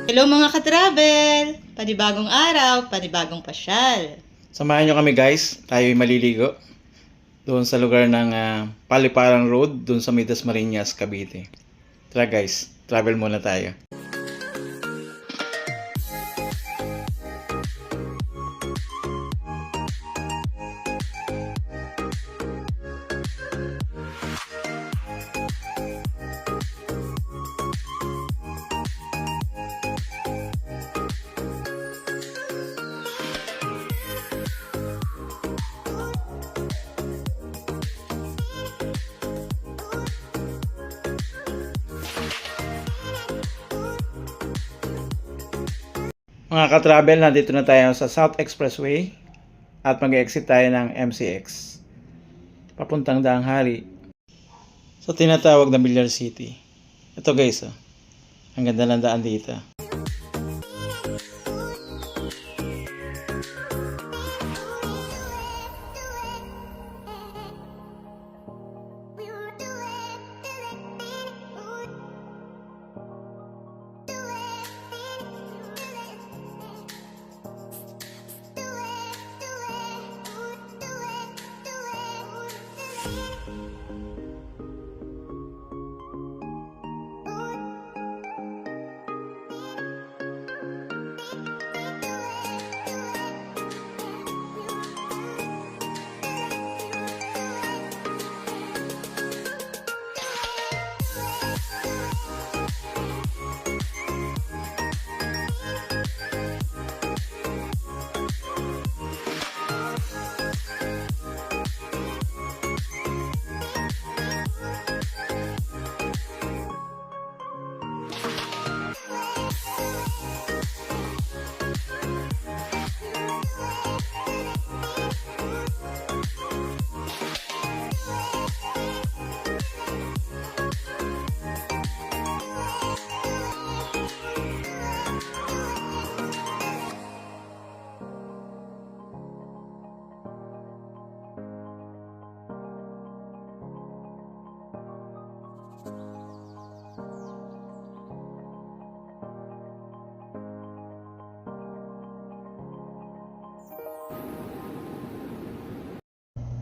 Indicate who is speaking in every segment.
Speaker 1: Hello mga ka-travel! Panibagong araw, panibagong pasyal.
Speaker 2: Samahan nyo kami guys, tayo'y maliligo doon sa lugar ng Paliparang Road, doon sa Midas Marinas, Cavite. Tara guys, travel muna tayo. Mga ka-travel, nandito na tayo sa South Expressway at mag-exit tayo ng MCX papuntang Daang Hari sa tinatawag na Villar City. Ito guys, ang ganda ng daan dito.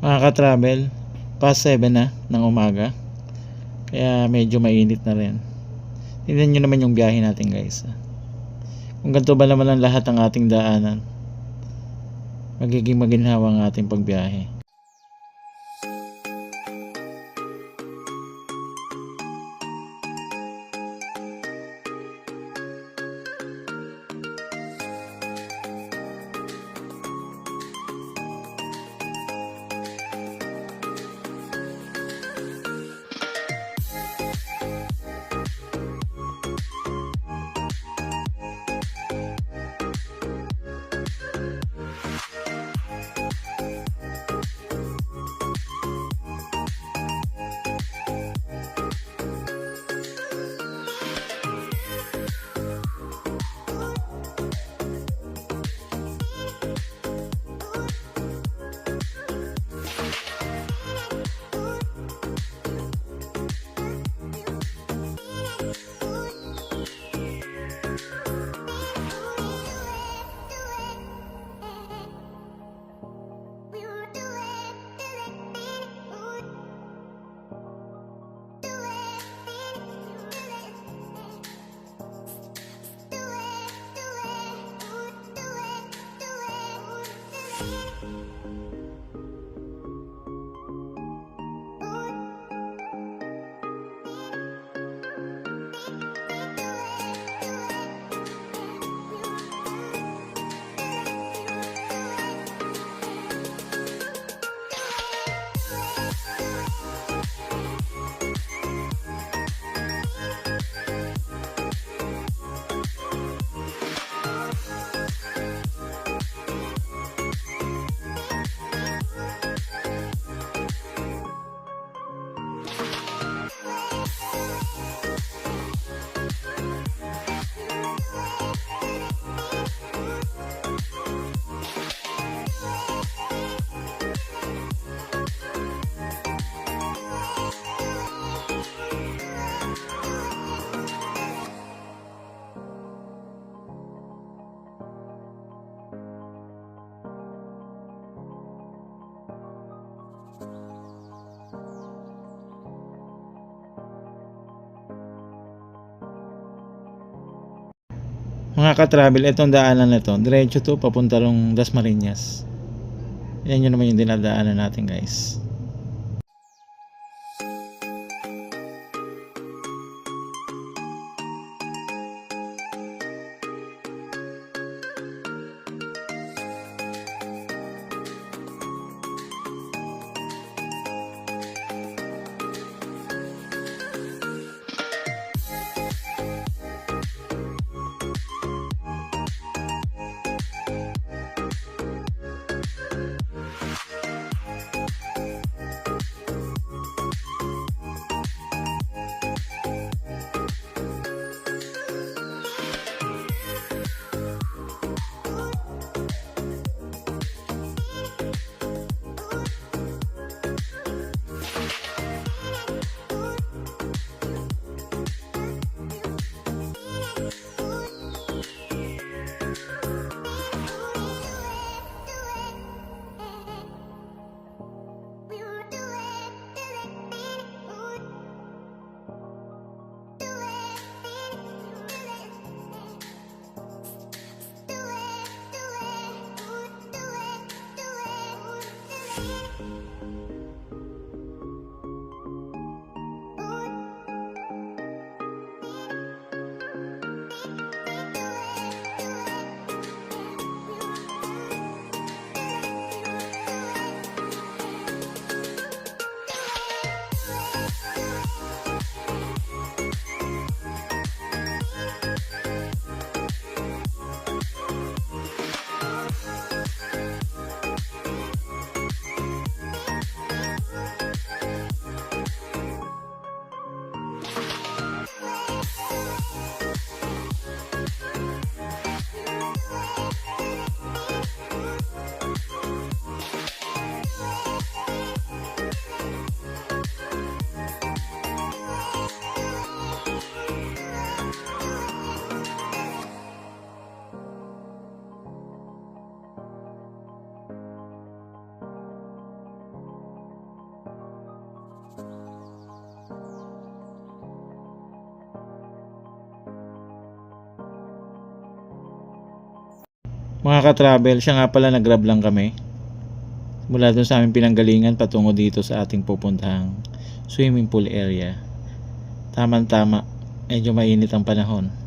Speaker 2: Mga ka-travel, past 7 na ng umaga, kaya medyo mainit na rin. Tingnan nyo naman yung biyahe natin guys. Kung ganito ba naman ang lahat ng ating daanan, magiging maginhawa ang ating pagbiyahe. Mga ka-travel, itong daanan na to, diretso to papunta rong Dasmariñas. Yan yun naman yung dinadaanan natin guys. Mga ka-travel, siya nga pala nag-grab lang kami. Mula dun sa aming pinanggalingan patungo dito sa ating pupuntahang swimming pool area. Tama-tama, medyo mainit ang panahon.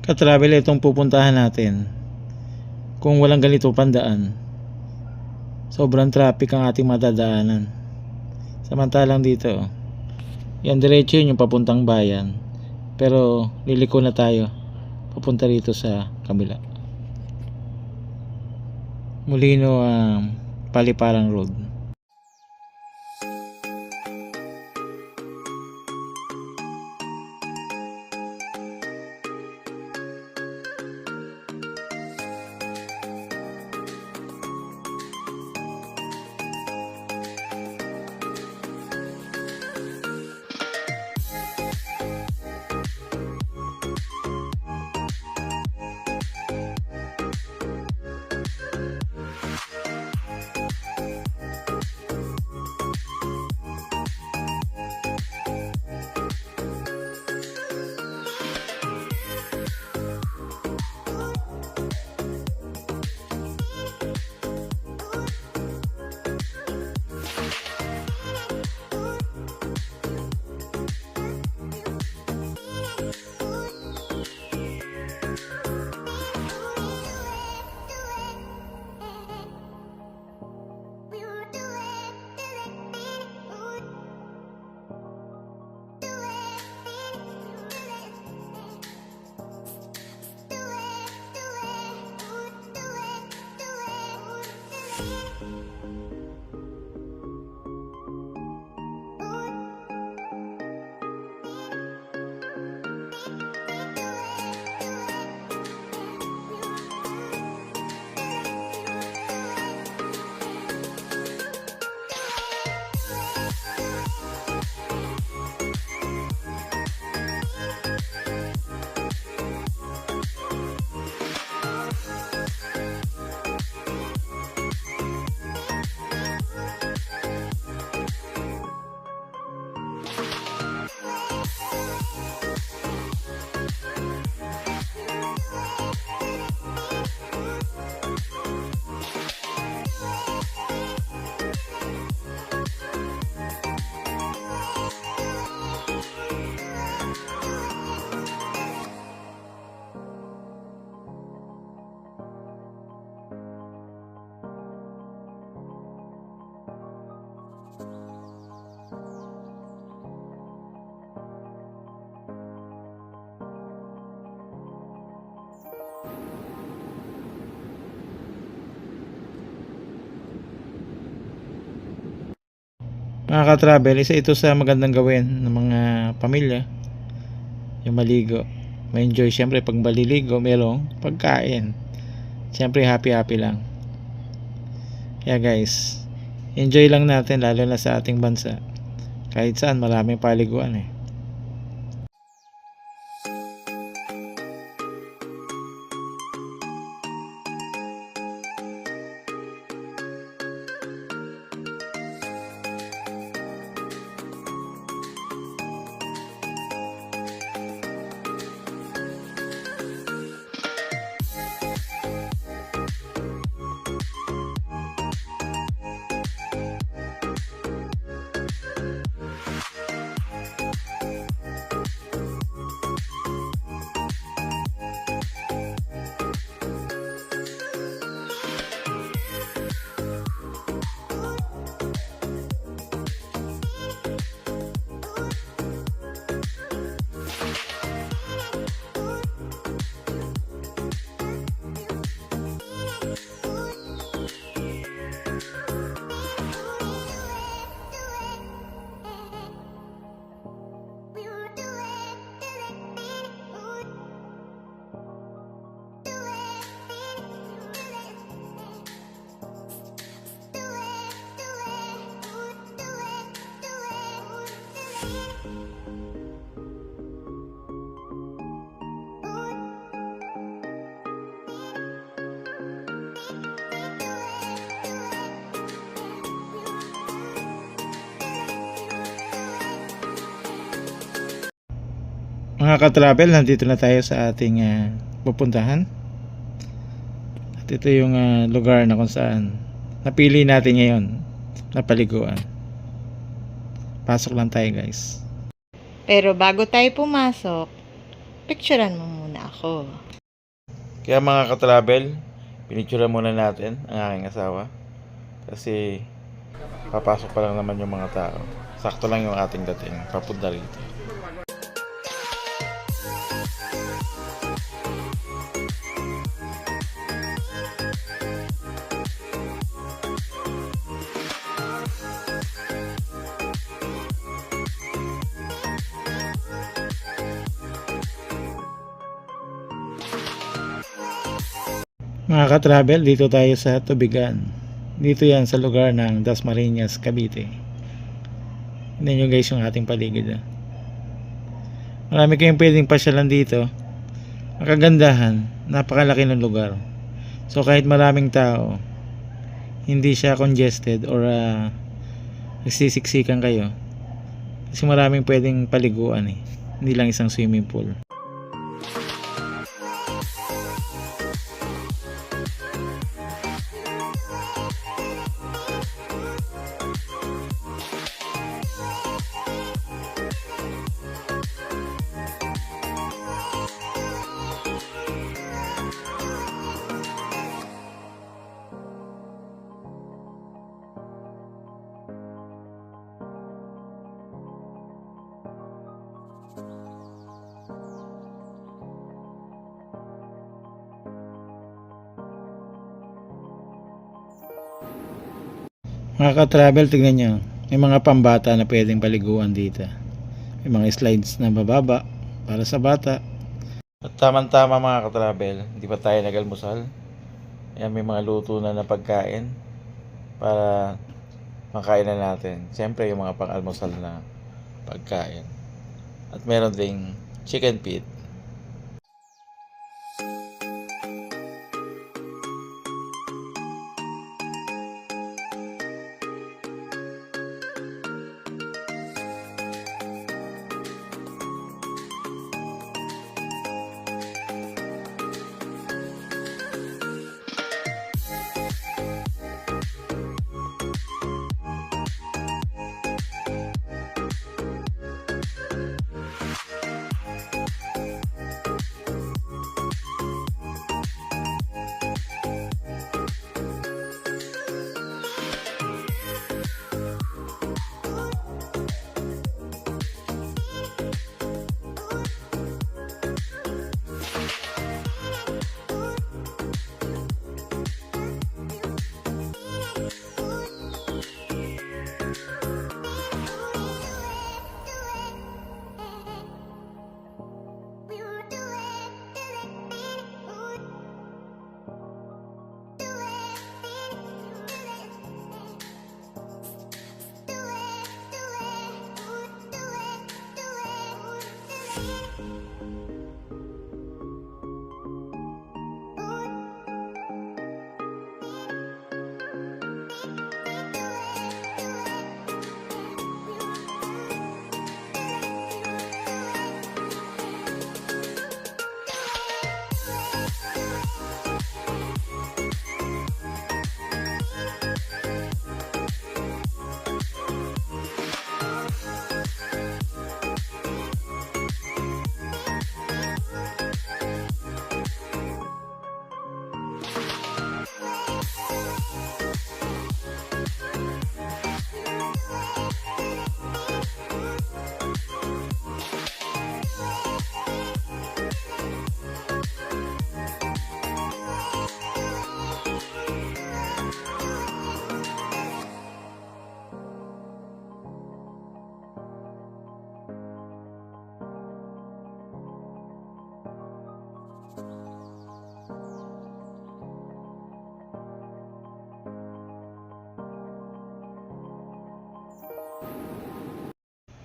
Speaker 2: Ka-travel, itong pupuntahan natin. Kung walang ganito pandaan, sobrang traffic ang ating madadaanan. Samantalang dito, yan diretso yun yung papuntang bayan. Pero liliko na tayo papunta rito sa kabila. Molino Paliparang Road. Mga ka-travel, isa ito sa magandang gawin ng mga pamilya, yung maligo. Ma-enjoy syempre pag maliligo, merong pagkain. Syempre happy lang. Kaya guys, enjoy lang natin, lalo na sa ating bansa. Kahit saan maraming paliguan eh. Mga ka-travel, nandito na tayo sa ating pupuntahan. At ito yung lugar na kung saan napili natin ngayon na paliguan. Pasok lang tayo guys.
Speaker 1: Pero bago tayo pumasok, Picturean mo muna ako.
Speaker 2: Kaya mga ka-travel, pinicturean muna natin ang aking asawa. Kasi papasok pa lang naman yung mga tao. Sakto lang yung ating dating papunta rito. Mga ka-travel, dito tayo sa Tubigan. Dito yan sa lugar ng Dasmariñas, Cavite. Tignan nyo guys yung ating paligid. Marami kayong pwedeng pasyalan dito. Ang kagandahan, napakalaki ng lugar. So kahit maraming tao, hindi siya congested or nagsisiksikan kayo. Kasi maraming pwedeng paliguan eh. Hindi lang isang swimming pool. Mga ka-travel, tignan nyo. May mga pambata na pwedeng paliguan dito. May mga slides na bababa para sa bata. At tama-tama mga ka-travel, hindi pa tayo nag-almusal. Ayan, may mga luto na pagkain para makain na natin. Siyempre yung mga pang-almusal na pagkain. At meron ding chicken feet.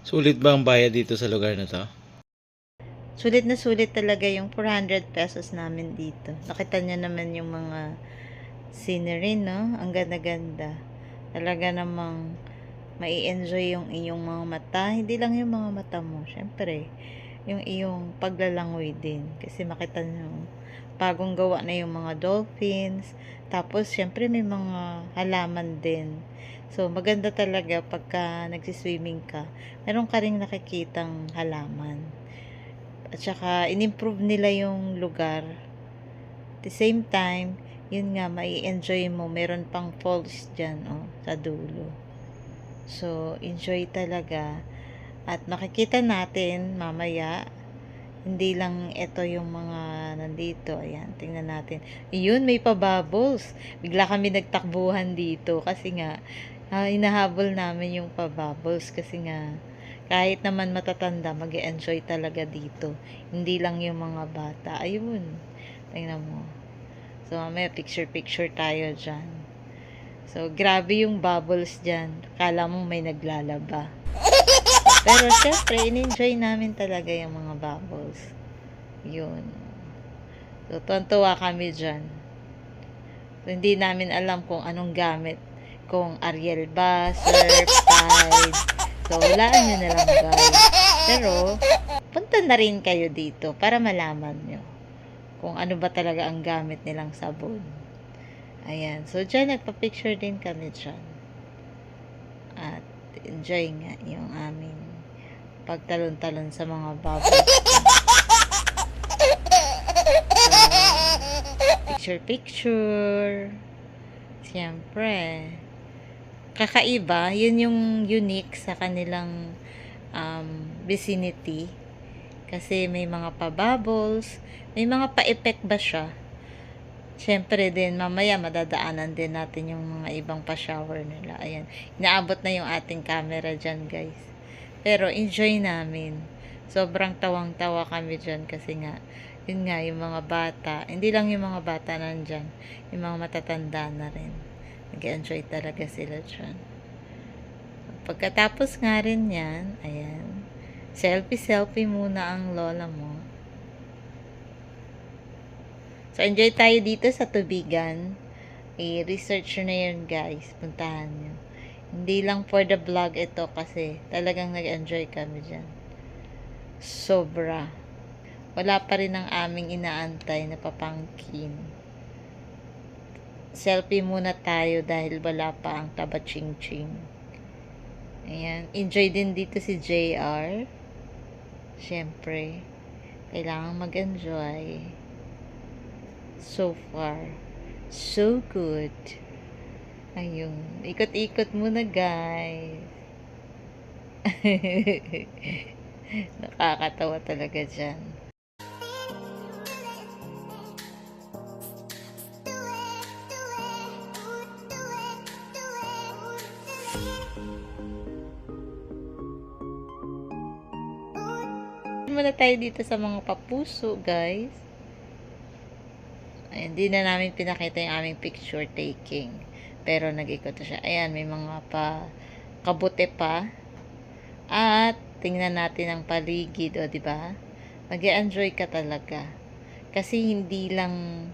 Speaker 2: Sulit ba ang bayad dito sa lugar na to?
Speaker 1: Sulit na sulit talaga yung 400 pesos namin dito. Nakita niyo naman yung mga scenery, no? Ang ganda-ganda. Talaga namang mai-enjoy yung iyong mga mata. Hindi lang yung mga mata mo. Siyempre, yung iyong paglalangoy din. Kasi makita niyo, bagong gawa na yung mga dolphins. Tapos, siyempre, may mga halaman din. So, maganda talaga pagka nagsiswimming ka. Meron ka ring nakikitang halaman. At saka, in-improve nila yung lugar. At the same time, yun nga, mai-enjoy mo. Meron pang falls dyan, oh, sa dulo. So, enjoy talaga. At makikita natin mamaya, hindi lang ito yung mga nandito. Ayan, tingnan natin. Yun, may pa-bubbles. Bigla kami nagtakbuhan dito kasi nga, hinahabol namin yung pa-bubbles kasi nga, kahit naman matatanda, mag-enjoy talaga dito. Hindi lang yung mga bata. Ayun, tingnan mo. So, mamaya picture-picture tayo dyan. So, grabe yung bubbles dyan. Kala mo may naglalaba. Pero, syempre, in-enjoy namin talaga yung mga bubbles. Yun. So, tuwan-tuwa kami dyan. So, hindi namin alam kung anong gamit. Kung Ariel ba, Surf, Tide. So, walaan nyo na lang, guys. Pero, punta na rin kayo dito para malaman nyo kung ano ba talaga ang gamit nilang sabon. Ayan. So, dyan, nagpa-picture din kami dyan. At, enjoy nga yung aming pagtalon-talon sa mga bubbles. So, picture. Siyempre. Kakaiba. Yun yung unique sa kanilang vicinity. Kasi may mga pa-bubbles. May mga pa-effect ba siya? Siyempre din, mamaya madadaanan din natin yung mga ibang pa-shower nila. Ayan. Inaabot na yung ating camera dyan, guys. Pero, enjoy namin. Sobrang tawang-tawa kami dyan kasi nga, yun nga, yung mga bata. Hindi lang yung mga bata nandyan. Yung mga matatanda na rin. Nag-enjoy talaga sila dyan. Pagkatapos nga rin yan, ayan. Selfie-selfie muna ang lola mo. So, enjoy tayo dito sa tubigan. I-research nyo na yun, guys. Puntahan nyo. Hindi lang for the vlog ito kasi talagang nag-enjoy kami dyan. Sobra. Wala pa rin ang aming inaantay na papangkin. Selfie muna tayo dahil wala pa ang taba-ching-ching. Ayan. Enjoy din dito si JR. Siyempre, kailangan mag-enjoy. So far, so good. Ayun. Ikot-ikot muna, guys. Nakakatawa talaga dyan. Muna tayo dito sa mga papuso, guys. Ayan, hindi na namin pinakita yung aming picture taking. Pero nag-ikot siya. Ayan, may mga kabuti pa. At tingnan natin ang paligid, o, di ba? Mag-enjoy ka talaga. Kasi hindi lang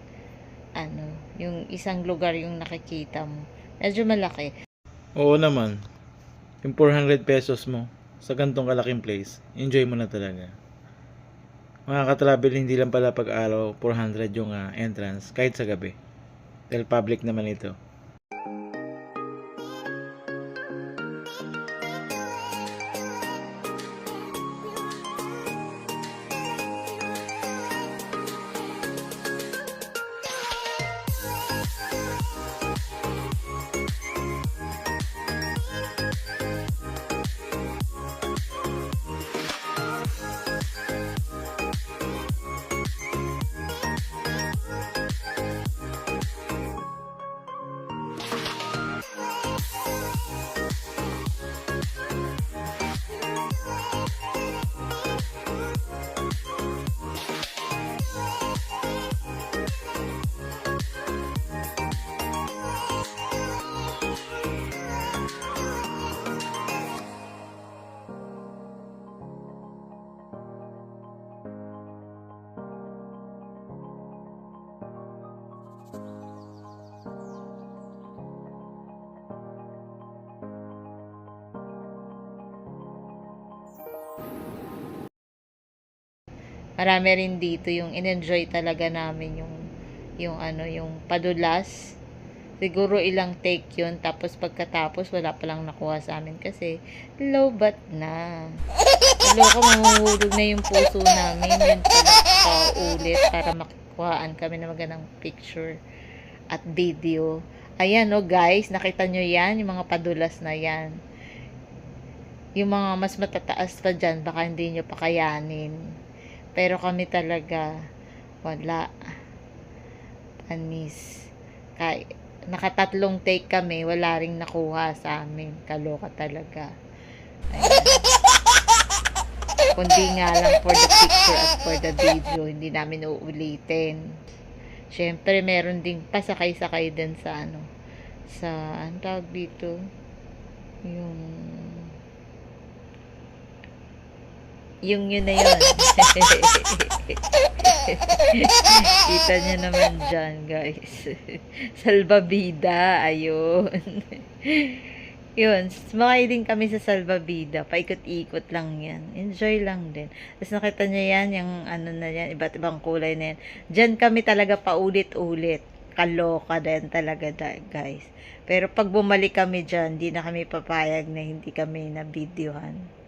Speaker 1: yung isang lugar yung nakikita mo. Medyo malaki.
Speaker 2: Oo naman. Yung 400 pesos mo sa gantong kalaking place, enjoy mo na talaga. Mga ka-travel, hindi lang pala pag-araw 400 yung entrance, kahit sa gabi. Dahil public naman ito.
Speaker 1: Marami rin dito yung in-enjoy talaga namin yung padulas Siguro ilang take yun. Tapos pagkatapos, wala palang nakuha sa amin kasi low bat na. Loka, mahuhulog na yung puso namin. Yun pala ulit para makuhaan kami ng magandang picture at video. Ayan o guys, nakita nyo yan? Yung mga padulas na yan. Yung mga mas matataas pa dyan, baka hindi nyo pakayanin. Pero kami talaga, wala. Panis. Nakatatlong take kami, wala ring nakuha sa amin. Kaloka talaga. Ayan. Kundi nga lang for the picture at for the video, hindi namin uulitin. Siyempre, meron ding pasakay-sakay din sa ang tawag dito, yung yun na yun. Kita nyo naman dyan, guys. Salbabida, ayun. Yun, sumakay din kami sa Salbabida. Paikot-ikot lang yan. Enjoy lang din. Tapos nakita nyo yan, yung na yan, iba't ibang kulay na yan. Dyan kami talaga paulit-ulit. Kaloka din talaga, guys. Pero pag bumalik kami dyan, di na kami papayag na hindi kami na-videohan.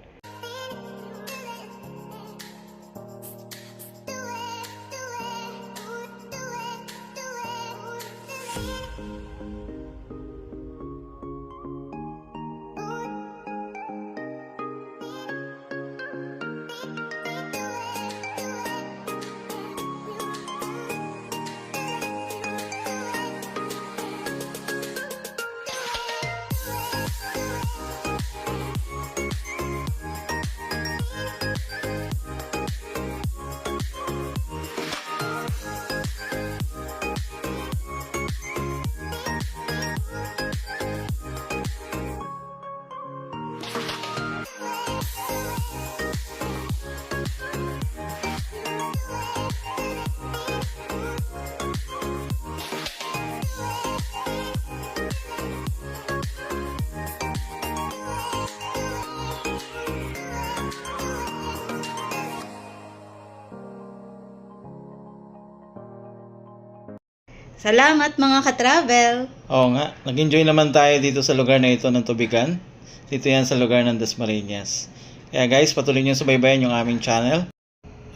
Speaker 1: Salamat mga ka-travel!
Speaker 2: Oo nga, nag-enjoy naman tayo dito sa lugar na ito ng Tubigan. Dito yan sa lugar ng Dasmariñas. Kaya guys, patuloy nyo subaybayan yung aming channel.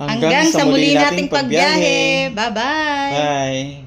Speaker 1: Hanggang sa muli nating pagbiyahe! Bye-bye!
Speaker 2: Bye!